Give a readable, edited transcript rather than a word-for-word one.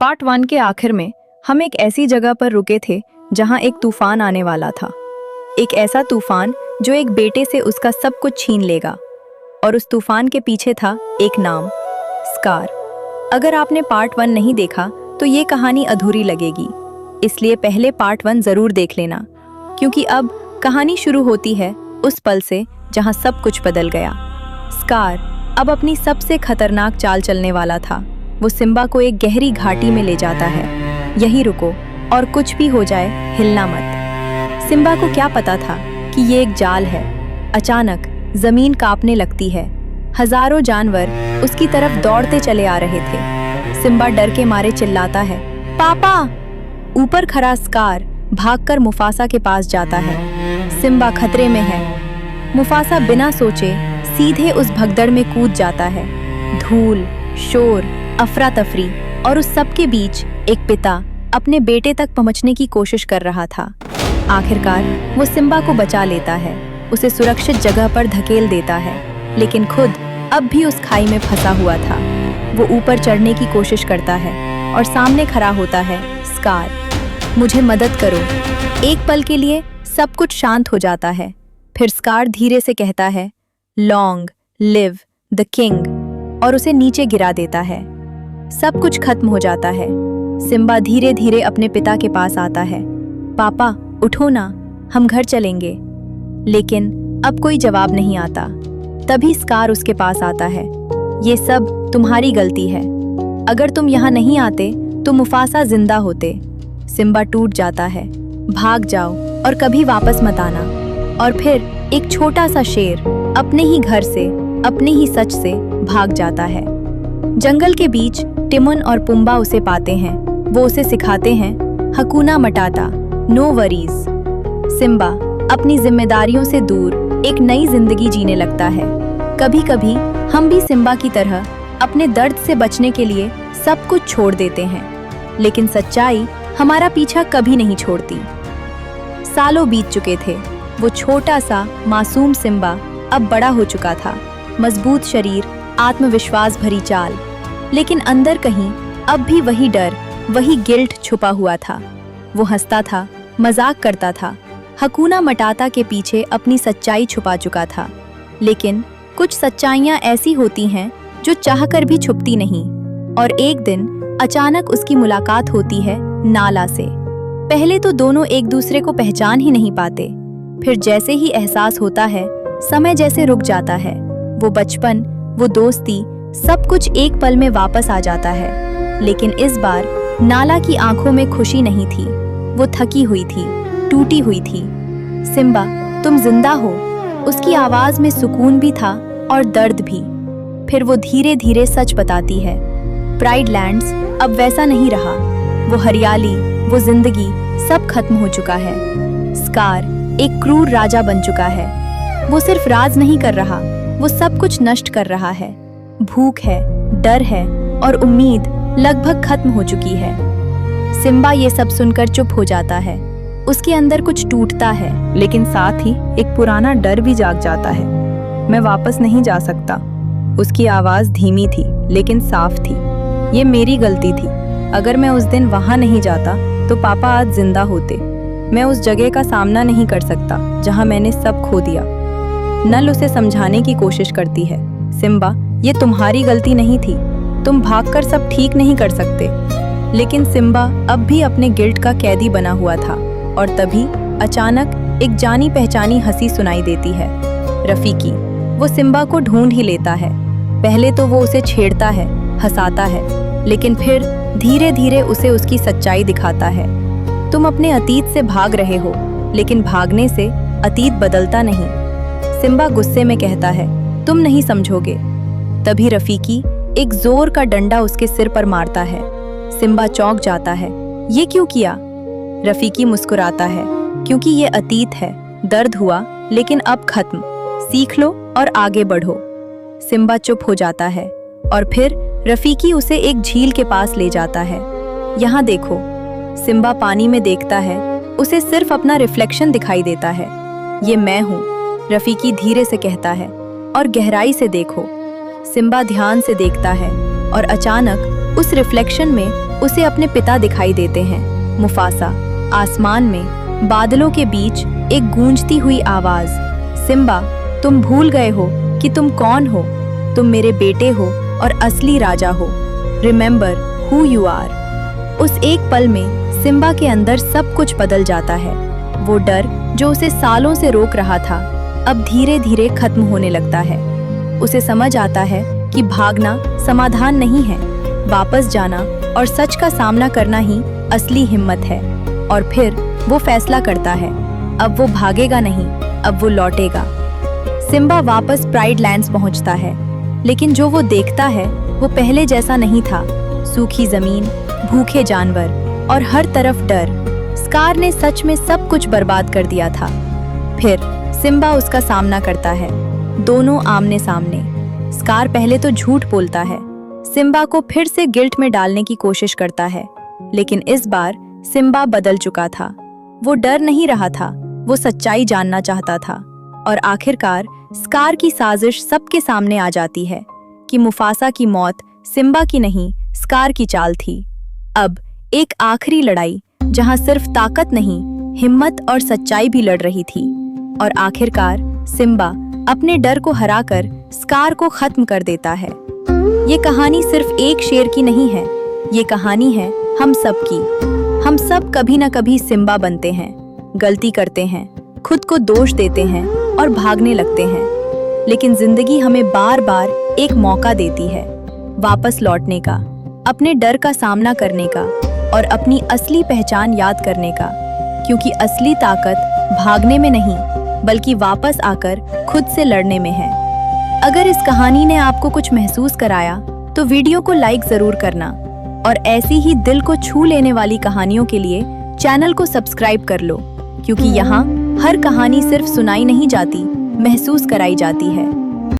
Part 1 के आखिर में हम एक ऐसी जगह पर रुके थे जहां एक तूफान आने वाला था। एक ऐसा तूफान जो एक बेटे से उसका सब कुछ छीन लेगा। और उस तूफान के पीछे था एक नाम, स्कार। अगर आपने पार्ट 1 नहीं देखा तो ये कहानी अधूरी लगेगी, इसलिए पहले पार्ट 1 जरूर देख लेना, क्योंकि अब कहानी शुरू होती है उस पल से जहां सब कुछ बदल गया। स्कार अब अपनी सबसे खतरनाक चाल चलने वाला था। वो सिम्बा को एक गहरी घाटी में ले जाता है। यहीं रुको और कुछ भी हो जाए हिलना मत। सिम्बा को क्या पता था कि ये एक जाल है। अचानक जमीन कांपने लगती है। हजारों जानवर उसकी तरफ दौड़ते चले आ रहे थे। सिम्बा डर के मारे चिल्लाता है, पापा! ऊपर खड़ा स्कार भागकर मुफासा के पास जाता है। सिम्बा खतरे में है। मुफासा बिना सोचे सीधे उस भगदड़ में कूद जाता है। धूल, शोर, अफरा तफरी और उस सब के बीच एक पिता अपने बेटे तक पहुंचने की कोशिश कर रहा था। आखिरकार वो सिम्बा को बचा लेता है, उसे सुरक्षित जगह पर धकेल देता है, लेकिन खुद अब भी उस खाई में फंसा हुआ था। वो ऊपर चढ़ने की कोशिश करता है और सामने खड़ा होता है स्कार। मुझे मदद करो। एक पल के लिए सब कुछ शांत हो जाता है। फिर स्कार धीरे से कहता है, लॉन्ग लिव द किंग, और उसे नीचे गिरा देता है। सब कुछ खत्म हो जाता है। सिम्बा धीरे धीरे अपने पिता के पास आता है। पापा उठो ना, हम घर चलेंगे। लेकिन अब कोई जवाब नहीं आता। तभी स्कार उसके पास आता है। ये सब तुम्हारी गलती है। अगर तुम यहाँ नहीं आते तो मुफासा जिंदा होते। सिम्बा टूट जाता है। भाग जाओ और कभी वापस मत आना। और फिर एक छोटा सा शेर अपने ही घर से, अपने ही सच से भाग जाता है। जंगल के बीच टिमोन और पुम्बा उसे पाते हैं। वो उसे सिखाते हैं हकुना मटाटा, नो वरीज। सिम्बा अपनी जिम्मेदारियों से दूर एक नई जिंदगी जीने लगता है। कभी कभी हम भी सिम्बा की तरह अपने दर्द से बचने के लिए सब कुछ छोड़ देते हैं, लेकिन सच्चाई हमारा पीछा कभी नहीं छोड़ती। सालों बीत चुके थे। वो छोटा सा मासूम सिम्बा अब बड़ा हो चुका था। मजबूत शरीर, आत्मविश्वास भरी चाल, लेकिन अंदर कहीं अब भी वही डर, वही गिल्ट छुपा हुआ था। वो हंसता था, मजाक करता था, हकुना मटाता के पीछे अपनी सच्चाई छुपा चुका था। लेकिन कुछ सच्चाइयां ऐसी होती हैं जो चाहकर भी छुपती नहीं। और एक दिन अचानक उसकी मुलाकात होती है नाला से। पहले तो दोनों एक दूसरे को पहचान ही नहीं पाते। फिर जैसे ही एहसास होता है, समय जैसे रुक जाता है। वो बचपन, वो दोस्ती, सब कुछ एक पल में वापस आ जाता है। लेकिन इस बार नाला की आंखों में खुशी नहीं थी। वो थकी हुई थी, टूटी हुई थी। सिम्बा, तुम जिंदा हो। उसकी आवाज में सुकून भी था और दर्द भी। फिर वो धीरे धीरे सच बताती है। प्राइड लैंड्स अब वैसा नहीं रहा। वो हरियाली, वो जिंदगी, सब खत्म हो चुका है। स्कार एक क्रूर राजा बन चुका है। वो सिर्फ राज नहीं कर रहा, वो सब कुछ नष्ट कर रहा है। भूख है, डर है और उम्मीद लगभग खत्म हो चुकी है। सिम्बा ये सब सुनकर चुप हो जाता है। उसके अंदर कुछ टूटता है, लेकिन साथ ही एक पुराना डर भी जाग जाता है। मैं वापस नहीं जा सकता। उसकी आवाज धीमी थी लेकिन साफ थी। ये मेरी गलती थी। अगर मैं उस दिन वहां नहीं जाता तो पापा आज जिंदा होते। मैं उस जगह का सामना नहीं कर सकता जहां मैंने सब खो दिया। नल उसे समझाने की कोशिश करती है। सिम्बा, ये तुम्हारी गलती नहीं थी। तुम भागकर सब ठीक नहीं कर सकते। लेकिन सिम्बा अब भी अपने गिल्ट का कैदी बना हुआ था। और तभी अचानक एक जानी पहचानी हंसी सुनाई देती है। रफीकी। वो सिम्बा को ढूंढ ही लेता है। पहले तो वो उसे छेड़ता है, हंसाता है, लेकिन फिर धीरे धीरे उसे उसकी सच्चाई दिखाता है। तुम अपने अतीत से भाग रहे हो, लेकिन भागने से अतीत बदलता नहीं। सिम्बा गुस्से में कहता है, तुम नहीं समझोगे। तभी रफीकी एक जोर का डंडा उसके सिर पर मारता है। सिम्बा चौंक जाता है। ये क्यों किया? रफीकी मुस्कुराता है, क्योंकि ये अतीत है। दर्द हुआ लेकिन अब खत्म। सीख लो और आगे बढ़ो। सिम्बा चुप हो जाता है और फिर रफीकी उसे एक झील के पास ले जाता है। यहाँ देखो। सिम्बा पानी में देखता है। उसे सिर्फ अपना रिफ्लेक्शन दिखाई देता है। ये मैं हूँ, रफीकी धीरे से कहता है, और गहराई से देखो। सिम्बा ध्यान से देखता है और अचानक उस रिफ्लेक्शन में उसे अपने पिता दिखाई देते हैं, मुफासा। आसमान में बादलों के बीच एक गूंजती हुई आवाज, सिम्बा, तुम भूल गए हो कि तुम कौन हो? तुम मेरे बेटे हो और असली राजा हो। Remember who you are. उस एक पल में सिम्बा के अंदर सब कुछ बदल जाता है। वो डर जो उसे सालों से रोक रहा था, अब धीरे धीरे खत्म होने लगता है। उसे समझ आता है कि भागना समाधान नहीं है, वापस जाना और सच का सामना करना ही असली हिम्मत है। और फिर वो फैसला करता है, अब वो भागेगा नहीं, अब वो लौटेगा। सिम्बा वापस प्राइड लैंड्स पहुंचता है, लेकिन जो वो देखता है वो पहले जैसा नहीं था। सूखी जमीन, भूखे जानवर और हर तरफ डर। स्कार ने सच में सब कुछ बर्बाद कर दिया था। फिर सिम्बा उसका सामना करता है, दोनों आमने सामने। स्कार पहले तो झूठ बोलता है, सिम्बा को फिर से गिल्ट में डालने की कोशिश करता है, लेकिन इस बार सिम्बा बदल चुका था। वो डर नहीं रहा था, वो सच्चाई जानना चाहता था। और आखिरकार स्कार की साजिश सबके सामने आ जाती है कि मुफासा की मौत सिम्बा की नहीं, स्कार की चाल थी। अब एक आखिरी लड़ाई जहां सिर्फ ताकत नहीं, हिम्मत और सच्चाई भी लड़ रही थी। और आखिरकार सिम्बा अपने डर को हराकर स्कार को खत्म कर देता है। ये कहानी सिर्फ एक शेर की नहीं है, ये कहानी है हम सब की। हम सब कभी ना कभी सिम्बा बनते हैं, गलती करते हैं, खुद को दोष देते हैं और भागने लगते हैं। लेकिन जिंदगी हमें बार बार एक मौका देती है, वापस लौटने का, अपने डर का सामना करने का और अपनी असली पहचान याद करने का। क्योंकि असली ताकत भागने में नहीं, बल्कि वापस आकर खुद से लड़ने में है। अगर इस कहानी ने आपको कुछ महसूस कराया तो वीडियो को लाइक जरूर करना और ऐसी ही दिल को छू लेने वाली कहानियों के लिए चैनल को सब्सक्राइब कर लो, क्योंकि यहाँ हर कहानी सिर्फ सुनाई नहीं जाती, महसूस कराई जाती है।